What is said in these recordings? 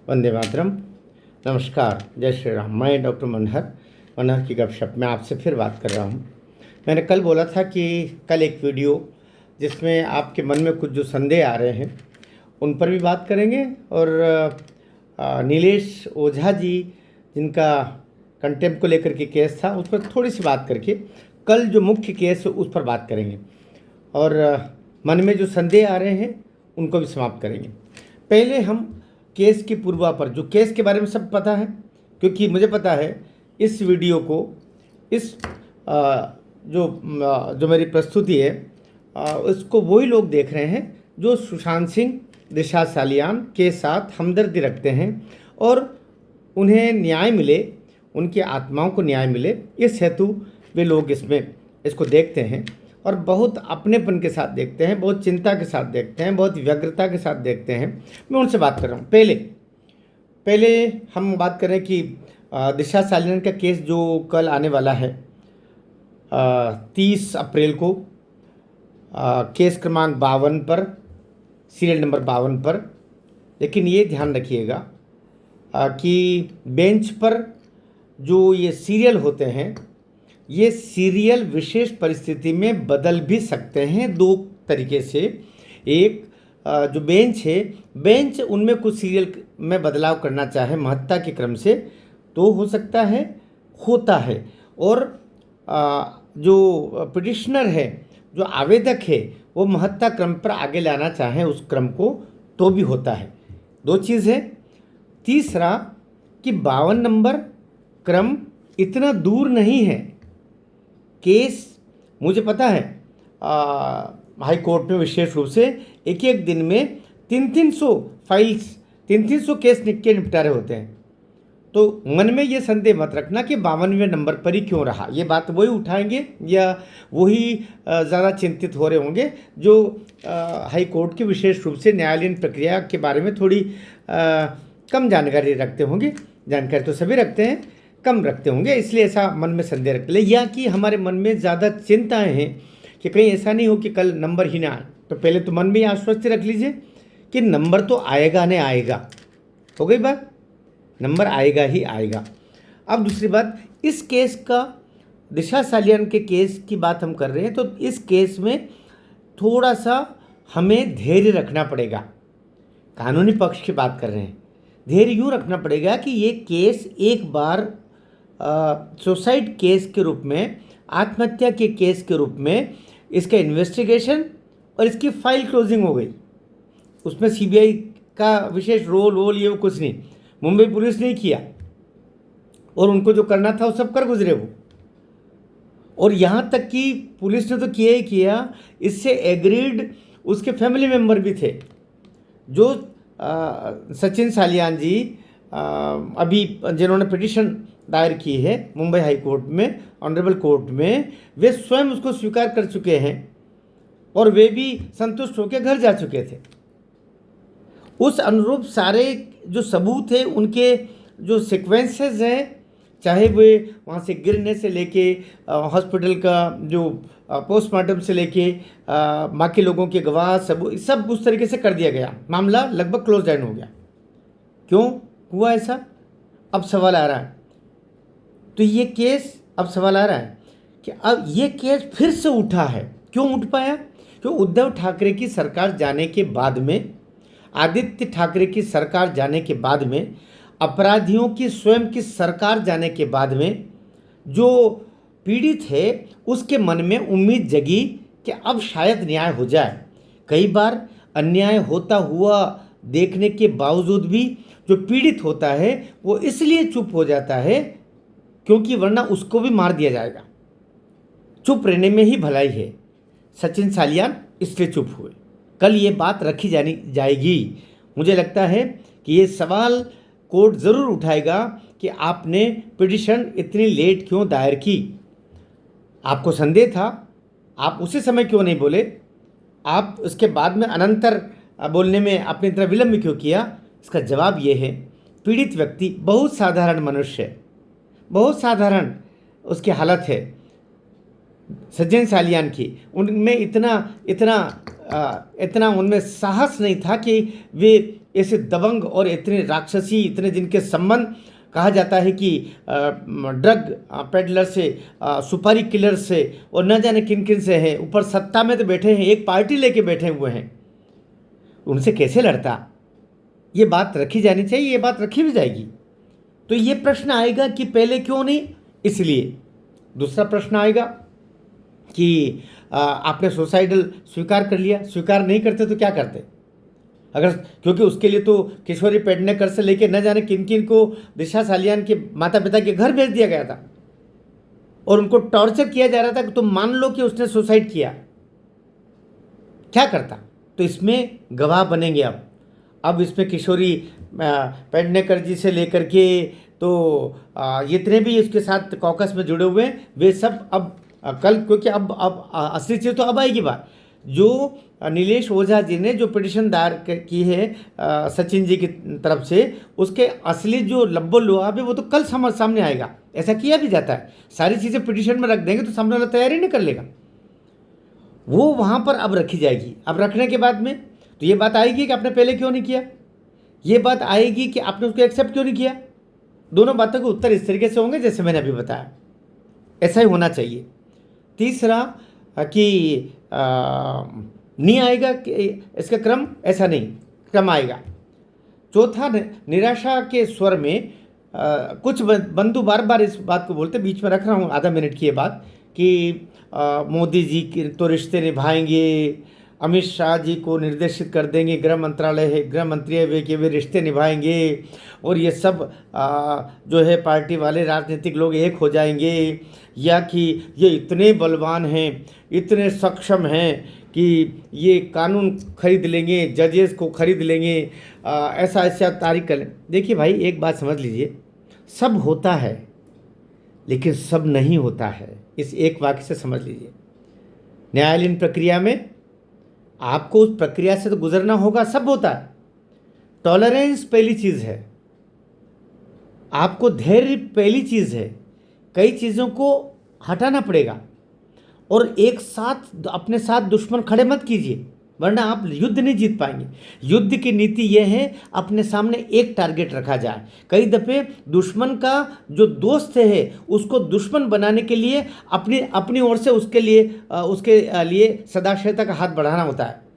वंदे मातरम। नमस्कार, जय श्री राम। मैं डॉक्टर मनहर की गपशप में आपसे फिर बात कर रहा हूँ। मैंने कल बोला था कि कल एक वीडियो जिसमें आपके मन में कुछ जो संदेह आ रहे हैं उन पर भी बात करेंगे, और नीलेश ओझा जी जिनका कंटेम्प्ट को लेकर के केस था उस पर थोड़ी सी बात करके कल जो मुख्य केस है उस पर बात करेंगे, और मन में जो संदेह आ रहे हैं उनको भी समाप्त करेंगे। पहले हम केस की पूर्वापर, जो केस के बारे में सब पता है, क्योंकि मुझे पता है इस वीडियो को, इस जो मेरी प्रस्तुति है उसको वही लोग देख रहे हैं जो सुशांत सिंह दिशा सालियान के साथ हमदर्दी रखते हैं और उन्हें न्याय मिले, उनकी आत्माओं को न्याय मिले, इस हेतु वे लोग इसको देखते हैं और बहुत अपनेपन के साथ देखते हैं, बहुत चिंता के साथ देखते हैं, बहुत व्यग्रता के साथ देखते हैं। मैं उनसे बात कर रहा हूँ। पहले हम बात करें कि दिशा सालियान का केस जो कल आने वाला है 30 अप्रैल को, केस क्रमांक 52 पर, सीरियल नंबर 52 पर। लेकिन ये ध्यान रखिएगा कि बेंच पर जो ये सीरियल होते हैं, ये सीरियल विशेष परिस्थिति में बदल भी सकते हैं दो तरीके से। एक जो बेंच है, बेंच उनमें कुछ सीरियल में बदलाव करना चाहे महत्ता के क्रम से तो हो सकता है, होता है। और जो पिटिशनर है, जो आवेदक है, वो महत्ता क्रम पर आगे लाना चाहे उस क्रम को तो भी होता है। दो चीज़ है। तीसरा कि 52 नंबर क्रम इतना दूर नहीं है। केस मुझे पता है हाई कोर्ट में विशेष रूप से एक दिन में 300 फाइल्स, 300 केस के निपटारे होते हैं। तो मन में ये संदेह मत रखना कि 52वें नंबर पर ही क्यों रहा। ये बात वही उठाएंगे या वही ज़्यादा चिंतित हो रहे होंगे जो हाई कोर्ट की विशेष रूप से न्यायालयीन प्रक्रिया के बारे में थोड़ी कम जानकारी रखते होंगे। जानकारी तो सभी रखते हैं, कम रखते होंगे, इसलिए ऐसा मन में संदेह रखते ले, या कि हमारे मन में ज़्यादा चिंताएं हैं कि कहीं ऐसा नहीं हो कि कल नंबर ही ना आए। तो पहले तो मन में आश्वस्त रख लीजिए कि नंबर तो आएगा नहीं आएगा। हो गई बात, नंबर आएगा ही आएगा। अब दूसरी बात, इस केस का, दिशा सालियान के केस की बात हम कर रहे हैं, तो इस केस में थोड़ा सा हमें धैर्य रखना पड़ेगा। कानूनी पक्ष की बात कर रहे हैं, धैर्य यूँ रखना पड़ेगा कि ये केस एक बार सुसाइड केस के रूप में, आत्महत्या के केस के रूप में इसका इन्वेस्टिगेशन और इसकी फाइल क्लोजिंग हो गई। उसमें सीबीआई का विशेष रोल ये वो कुछ नहीं, मुंबई पुलिस ने किया, और उनको जो करना था वो सब कर गुजरे वो। और यहाँ तक कि पुलिस ने तो किया ही किया, इससे एग्रीड उसके फैमिली मेम्बर भी थे। जो सचिन सालियान जी अभी जिन्होंने पिटीशन दायर की है मुंबई हाई कोर्ट में, ऑनरेबल कोर्ट में, वे स्वयं उसको स्वीकार कर चुके हैं और वे भी संतुष्ट होकर घर जा चुके थे। उस अनुरूप सारे जो सबूत है, उनके जो सीक्वेंसेस हैं, चाहे वे वहाँ से गिरने से लेके हॉस्पिटल का जो पोस्टमार्टम से लेके बाकी लोगों के गवाह सब उस तरीके से कर दिया गया। मामला लगभग क्लोज डाउन हो गया। क्यों हुआ ऐसा, अब सवाल आ रहा है। तो ये केस, अब सवाल आ रहा है कि अब ये केस फिर से उठा है। क्यों उठ पाया? क्यों उद्धव ठाकरे की सरकार जाने के बाद में, आदित्य ठाकरे की सरकार जाने के बाद में, अपराधियों की स्वयं की सरकार जाने के बाद में जो पीड़ित है उसके मन में उम्मीद जगी कि अब शायद न्याय हो जाए। कई बार अन्याय होता हुआ देखने के बावजूद भी जो पीड़ित होता है वो इसलिए चुप हो जाता है क्योंकि वरना उसको भी मार दिया जाएगा। चुप रहने में ही भलाई है। सचिन सालियान इसलिए चुप हुए। कल ये बात रखी जाएगी। मुझे लगता है कि ये सवाल कोर्ट ज़रूर उठाएगा कि आपने पिटीशन इतनी लेट क्यों दायर की। आपको संदेह था, आप उसी समय क्यों नहीं बोले, आप उसके बाद में अनंतर बोलने में अपनी तरह विलंब क्यों किया? इसका जवाब ये है, पीड़ित व्यक्ति बहुत साधारण मनुष्य है, बहुत साधारण उसकी हालत है। सचिन सालियान की उनमें इतना उनमें साहस नहीं था कि वे ऐसे दबंग और इतने राक्षसी, इतने जिनके संबंध कहा जाता है कि ड्रग पेडलर से, सुपारी किलर से और न जाने किन किन से है, ऊपर सत्ता में तो बैठे हैं, एक पार्टी लेके बैठे हुए हैं, उनसे कैसे लड़ता? ये बात रखी जानी चाहिए, ये बात रखी भी जाएगी। तो ये प्रश्न आएगा कि पहले क्यों नहीं, इसलिए। दूसरा प्रश्न आएगा कि आपने सुसाइडल स्वीकार कर लिया, स्वीकार नहीं करते तो क्या करते? अगर, क्योंकि उसके लिए तो किशोरी पेडनेकर से लेके न जाने किन किन को दिशा सालियान के माता पिता के घर भेज दिया गया था और उनको टॉर्चर किया जा रहा था कि तुम मान लो कि उसने सुसाइड किया, क्या करता? तो इसमें गवाह बनेंगे अब इसमें किशोरी पेडनेकर जी से लेकर के तो जितने भी इसके साथ कॉकस में जुड़े हुए हैं वे सब अब कल, क्योंकि अब असली चीज़ तो अब आएगी बात। जो नीलेश ओझा जी ने जो पिटिशन दायर की है सचिन जी की तरफ से, उसके असली जो लब्बो लुआब है वो तो कल सामने आएगा। ऐसा किया भी जाता है, सारी चीज़ें पिटिशन में रख देंगे तो सामने वाला तैयारी नहीं कर लेगा, वो वहाँ पर अब रखी जाएगी। अब रखने के बाद में तो ये बात आएगी कि आपने पहले क्यों नहीं किया, ये बात आएगी कि आपने उसको एक्सेप्ट क्यों नहीं किया। दोनों बातों के उत्तर इस तरीके से होंगे जैसे मैंने अभी बताया, ऐसा ही होना चाहिए। तीसरा कि नहीं आएगा कि इसका क्रम, ऐसा नहीं, क्रम आएगा। चौथा, निराशा के स्वर में कुछ बंधु बार बार इस बात को बोलते, बीच में रख रहा हूँ आधा मिनट की ये बात, कि मोदी जी के तो रिश्ते निभाएंगे, अमित शाह जी को निर्देशित कर देंगे, गृह मंत्रालय है, गृह मंत्री है वे, कि वे रिश्ते निभाएंगे और ये सब जो है पार्टी वाले राजनीतिक लोग एक हो जाएंगे, या कि ये इतने बलवान हैं, इतने सक्षम हैं कि ये कानून खरीद लेंगे, जजेस को खरीद लेंगे, ऐसा तारीख कर लें। देखिए भाई, एक बात समझ लीजिए, सब होता है लेकिन सब नहीं होता है, इस एक वाक्य से समझ लीजिए। न्यायालयीन प्रक्रिया में आपको उस प्रक्रिया से तो गुजरना होगा, सब होता है। टॉलरेंस पहली चीज़ है, आपको धैर्य पहली चीज़ है, कई चीज़ों को हटाना पड़ेगा और एक साथ अपने साथ दुश्मन खड़े मत कीजिए, वरना आप युद्ध नहीं जीत पाएंगे। युद्ध की नीति यह है, अपने सामने एक टारगेट रखा जाए। कई दफ़े दुश्मन का जो दोस्त है उसको दुश्मन बनाने के लिए अपनी ओर से उसके लिए सदाशयता का हाथ बढ़ाना होता है।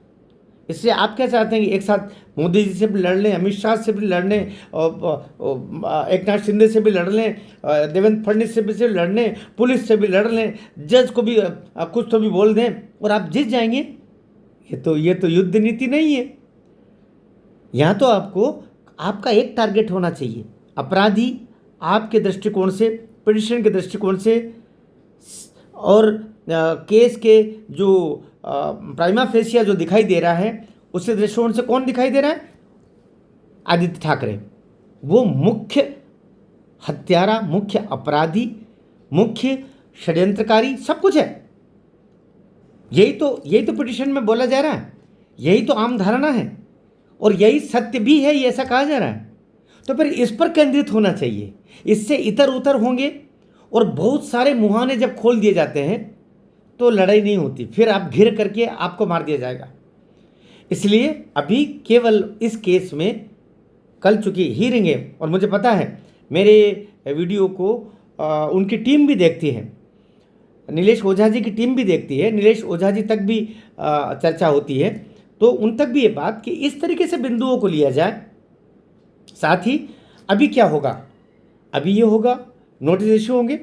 इसलिए आप क्या चाहते हैं कि एक साथ मोदी जी से भी लड़ लें, अमित शाह से भी लड़ लें, एकनाथ शिंदे से भी लड़ लें, देवेंद्र फडणवीस से भी लड़ लें, पुलिस से भी लड़ लें, जज को भी कुछ तो भी बोल दें और आप जीत जाएंगे? ये तो युद्ध नीति नहीं है। यहाँ तो आपका एक टारगेट होना चाहिए। अपराधी आपके दृष्टिकोण से, पिटिशन के दृष्टिकोण से और केस के जो प्राइमा फेसिया जो दिखाई दे रहा है उससे दृष्टिकोण से कौन दिखाई दे रहा है? आदित्य ठाकरे। वो मुख्य हत्यारा, मुख्य अपराधी, मुख्य षड्यंत्रकारी, सब कुछ है। यही तो पिटिशन में बोला जा रहा है, यही तो आम धारणा है और यही सत्य भी है, ये ऐसा कहा जा रहा है। तो फिर इस पर केंद्रित होना चाहिए, इससे इतर उतर होंगे और बहुत सारे मुहाने जब खोल दिए जाते हैं तो लड़ाई नहीं होती, फिर आप घिर करके आपको मार दिया जाएगा। इसलिए अभी केवल इस केस में कल चूँकि हियरिंग है और मुझे पता है मेरे वीडियो को उनकी टीम भी देखती है, नीलेश ओझा जी की टीम भी देखती है, नीलेश ओझा जी तक भी चर्चा होती है, तो उन तक भी ये बात कि इस तरीके से बिंदुओं को लिया जाए। साथ ही अभी क्या होगा, अभी ये होगा नोटिस इशू होंगे,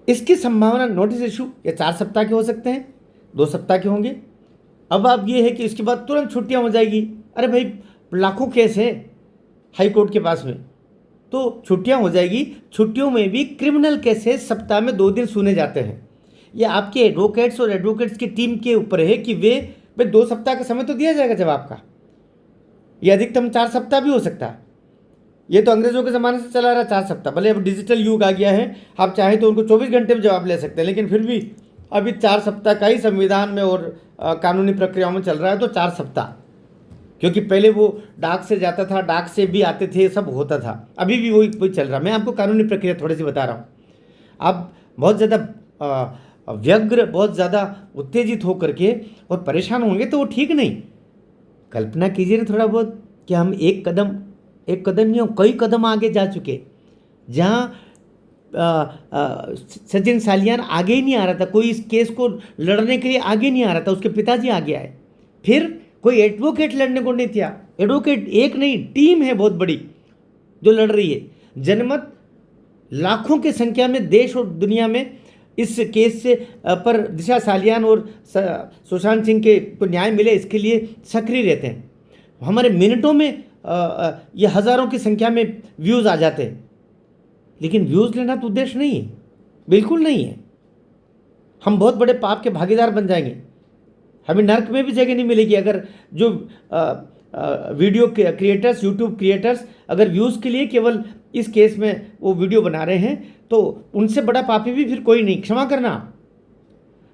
इसकी संभावना नोटिस इशू या 4 सप्ताह के हो सकते हैं, 2 सप्ताह के होंगे। अब ये है कि इसके बाद तुरंत छुट्टियां हो जाएगी। अरे भाई, लाखों केस है हाई कोर्ट के पास में, तो छुट्टियां हो जाएगी। छुट्टियों में भी क्रिमिनल केसेस सप्ताह में 2 दिन सुने जाते हैं। ये आपके एडवोकेट्स और एडवोकेट्स की टीम के ऊपर है कि वे 2 सप्ताह का समय तो दिया जाएगा जवाब का, ये अधिकतम 4 सप्ताह भी हो सकता है। ये तो अंग्रेजों के ज़माने से चला रहा 4 सप्ताह, भले अब डिजिटल युग आ गया है, आप चाहें तो उनको 24 घंटे में जवाब ले सकते हैं, लेकिन फिर भी अभी 4 सप्ताह का ही संविधान में और कानूनी प्रक्रियाओं में चल रहा है। तो 4 सप्ताह, क्योंकि पहले वो डाक से जाता था, डाक से भी आते थे, सब होता था, अभी भी वही चल रहा। मैं आपको कानूनी प्रक्रिया थोड़ी सी बता रहा हूँ। आप बहुत ज़्यादा व्यग्र, बहुत ज़्यादा उत्तेजित होकर के और परेशान होंगे तो वो ठीक नहीं। कल्पना कीजिए ना थोड़ा बहुत कि हम एक कदम नहीं, कई कदम आगे जा चुके, जहाँ सचिन सालियान आगे ही नहीं आ रहा था, कोई इस केस को लड़ने के लिए आगे नहीं आ रहा था, उसके पिताजी आगे आए। फिर कोई एडवोकेट लड़ने को नहीं था, एडवोकेट एक नहीं, टीम है बहुत बड़ी जो लड़ रही है। जनमत लाखों की संख्या में देश और दुनिया में इस केस से पर दिशा सालियान और सुशांत सिंह के को न्याय मिले इसके लिए सक्रिय रहते हैं। हमारे मिनटों में ये हज़ारों की संख्या में व्यूज़ आ जाते हैं, लेकिन व्यूज़ लेना तो उद्देश्य नहीं है, बिल्कुल नहीं है। हम बहुत बड़े पाप के भागीदार बन जाएंगे, हमें नर्क में भी जगह नहीं मिलेगी अगर जो वीडियो क्रिएटर्स, यूट्यूब क्रिएटर्स अगर व्यूज़ के लिए केवल इस केस में वो वीडियो बना रहे हैं, तो उनसे बड़ा पापी भी फिर कोई नहीं। क्षमा करना,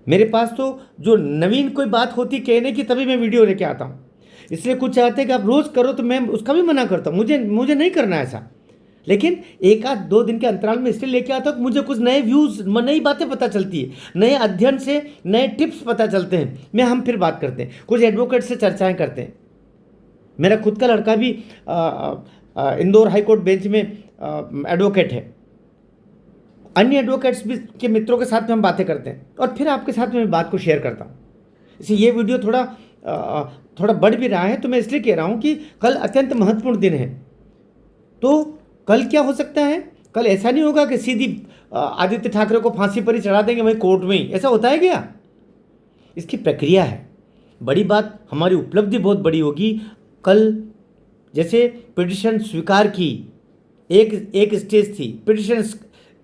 मेरे पास तो जो नवीन कोई बात होती कहने की तभी मैं वीडियो लेके आता हूँ। इसलिए कुछ चाहते हैं कि आप रोज़ करो, तो मैं उसका भी मना करता हूँ, मुझे नहीं करना ऐसा। लेकिन एक आध 2 दिन के अंतराल में इसलिए लेके आता हूँ कि मुझे कुछ नए व्यूज़, नई बातें पता चलती है, नए अध्ययन से नए टिप्स पता चलते हैं। हम फिर बात करते हैं, कुछ एडवोकेट से चर्चाएं करते हैं। मेरा खुद का लड़का भी इंदौर हाई कोर्ट बेंच में एडवोकेट है। अन्य एडवोकेट्स भी के मित्रों के साथ में हम बातें करते हैं, और फिर आपके साथ में बात को शेयर करता हूँ। इसलिए ये वीडियो थोड़ा बढ़ भी रहा है, तो मैं इसलिए कह रहा हूँ कि कल अत्यंत महत्वपूर्ण दिन है। तो कल क्या हो सकता है, कल ऐसा नहीं होगा कि सीधी आदित्य ठाकरे को फांसी पर ही चढ़ा देंगे वहीं कोर्ट में ही, ऐसा होता है क्या? इसकी प्रक्रिया है। बड़ी बात, हमारी उपलब्धि बहुत बड़ी होगी कल। जैसे पिटिशन स्वीकार की, एक स्टेज थी पिटिशन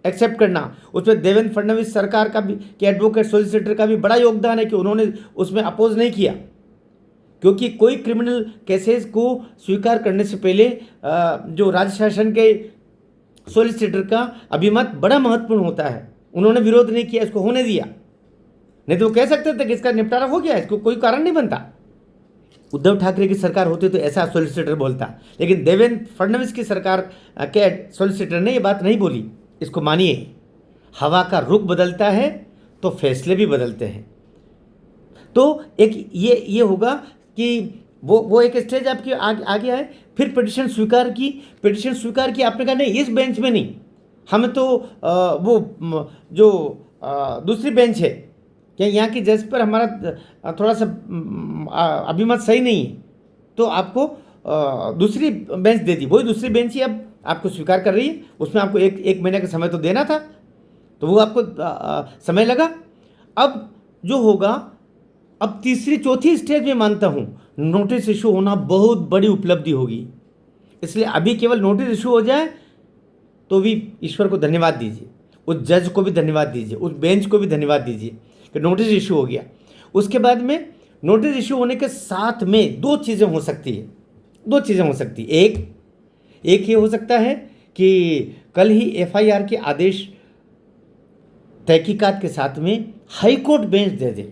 एक्सेप्ट करना, उसमें देवेंद्र फडणवीस सरकार का भी कि एडवोकेट सॉलिसिटर का भी बड़ा योगदान है कि उन्होंने उसमें अपोज नहीं किया, क्योंकि कोई क्रिमिनल केसेस को स्वीकार करने से पहले जो राज्य शासन के सॉलिसिटर का अभिमत बड़ा महत्वपूर्ण होता है। उन्होंने विरोध नहीं किया, इसको होने दिया, नहीं तो वो कह सकते थे कि इसका निपटारा हो गया, इसको कोई कारण नहीं बनता। उद्धव ठाकरे की सरकार होती तो ऐसा सॉलिसिटर बोलता, लेकिन देवेंद्र फडणवीस की सरकार के सॉलिसिटर ने ये बात नहीं बोली। इसको मानिए, हवा का रुख बदलता है तो फैसले भी बदलते हैं। तो एक ये होगा कि वो एक स्टेज आपके आगे आए। फिर पिटिशन स्वीकार की, आपने कहा नहीं इस बेंच में नहीं, हमें तो वो जो दूसरी बेंच है, क्या यहाँ की जज पर हमारा थोड़ा सा अभिमत सही नहीं है, तो आपको दूसरी बेंच दे दी। वही दूसरी बेंच ही अब आपको स्वीकार कर रही है, उसमें आपको एक महीने का समय तो देना था, तो वो आपको समय लगा। अब जो होगा, अब तीसरी चौथी स्टेज में मानता हूँ नोटिस इशू होना बहुत बड़ी उपलब्धि होगी। इसलिए अभी केवल नोटिस इशू हो जाए तो भी ईश्वर को धन्यवाद दीजिए, उस जज को भी धन्यवाद दीजिए, उस बेंच को भी धन्यवाद दीजिए कि नोटिस इशू हो गया। उसके बाद में नोटिस इशू होने के साथ में 2 चीज़ें हो सकती है, 2 चीज़ें हो सकती है। एक ये हो सकता है कि कल ही FIR के आदेश तहकीकात के साथ में हाई कोर्ट बेंच दे दे,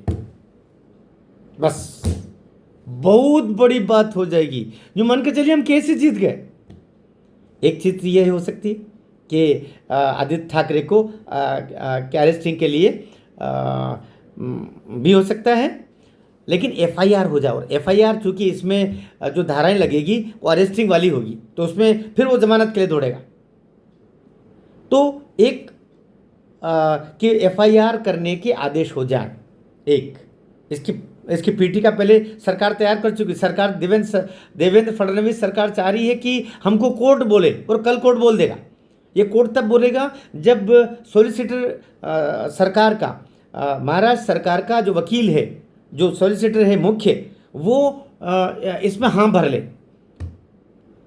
बस बहुत बड़ी बात हो जाएगी, जो मान के चलिए हम केस ही जीत गए। एक चीज़ ये हो सकती है कि आदित्य ठाकरे को अरेस्टिंग के लिए भी हो सकता है, लेकिन FIR हो जाए, और FIR चूँकि इसमें जो धाराएं लगेगी वो अरेस्टिंग वाली होगी, तो उसमें फिर वो जमानत के लिए दौड़ेगा। तो एक कि FIR करने के आदेश हो जाए, एक इसकी PT का पहले सरकार तैयार कर चुकी। सरकार देवेंद्र फडणवीस सरकार चाह रही है कि हमको कोर्ट बोले, और कल कोर्ट बोल देगा। ये कोर्ट तब बोलेगा जब सॉलिसिटर सरकार का, महाराष्ट्र सरकार का जो वकील है, जो सॉलिसिटर है मुख्य, वो इसमें हाँ भर ले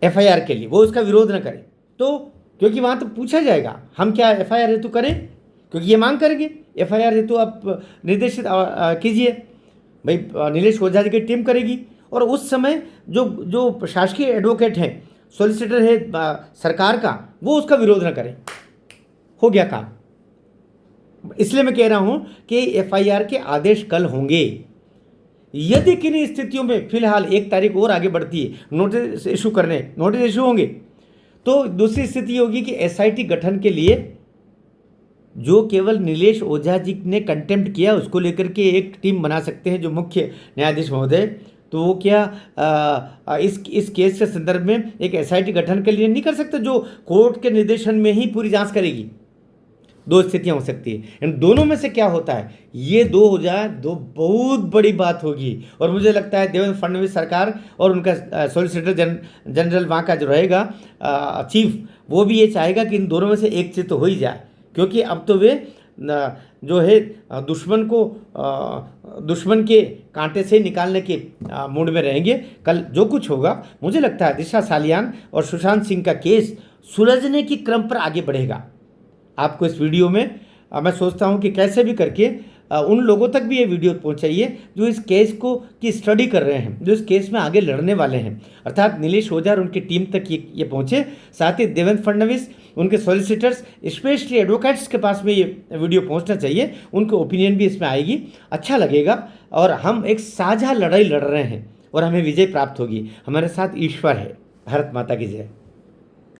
FIR के लिए, वो उसका विरोध न करे। तो क्योंकि वहाँ तो पूछा जाएगा हम क्या FIR हेतु करें, क्योंकि ये मांग करेंगे FIR हेतु आप निर्देशित कीजिए। भाई नीलेश ओझा जी की टीम करेगी, और उस समय जो प्रशासकीय एडवोकेट हैं, सॉलिसिटर है सरकार का, वो उसका विरोध न करें, हो गया काम। इसलिए मैं कह रहा हूँ कि FIR के आदेश कल होंगे। यदि किन्हीं स्थितियों में फिलहाल 1 तारीख और आगे बढ़ती है, नोटिस इशू होंगे, तो दूसरी स्थिति होगी कि SIT गठन के लिए जो केवल नीलेश ओझा जी ने कंटेम्प्ट किया उसको लेकर के एक टीम बना सकते हैं, जो मुख्य न्यायाधीश महोदय तो वो क्या इस केस के संदर्भ में एक एसआईटी गठन के लिए नहीं कर सकते जो कोर्ट के निर्देशन में ही पूरी जांच करेगी? दो स्थितियां हो सकती है, इन दोनों में से क्या होता है, ये दो हो जाए, दो बहुत बड़ी बात होगी। और मुझे लगता है देवेंद्र फडणवीस सरकार और उनका सॉलिसिटर जनरल वहाँ का जो रहेगा चीफ, वो भी ये चाहेगा कि इन दोनों में से एक चीज तो हो ही जाए, क्योंकि अब तो वे जो है दुश्मन के कांटे से निकालने के मूड में रहेंगे। कल जो कुछ होगा, मुझे लगता है दिशा सालियान और सुशांत सिंह का केस सुलझने की क्रम पर आगे बढ़ेगा। आपको इस वीडियो में मैं सोचता हूं कि कैसे भी करके उन लोगों तक भी ये वीडियो पहुंचाइए जो इस केस को की स्टडी कर रहे हैं, जो इस केस में आगे लड़ने वाले हैं, अर्थात नीलेश ओझा और उनकी टीम तक ये पहुंचे। साथ ही देवेंद्र फडणवीस, उनके सॉलिसिटर्स, स्पेशली एडवोकेट्स के पास में ये वीडियो पहुंचना चाहिए, उनके ओपिनियन भी इसमें आएगी, अच्छा लगेगा। और हम एक साझा लड़ाई लड़ रहे हैं और हमें विजय प्राप्त होगी। हमारे साथ ईश्वर है। भारत माता की जय।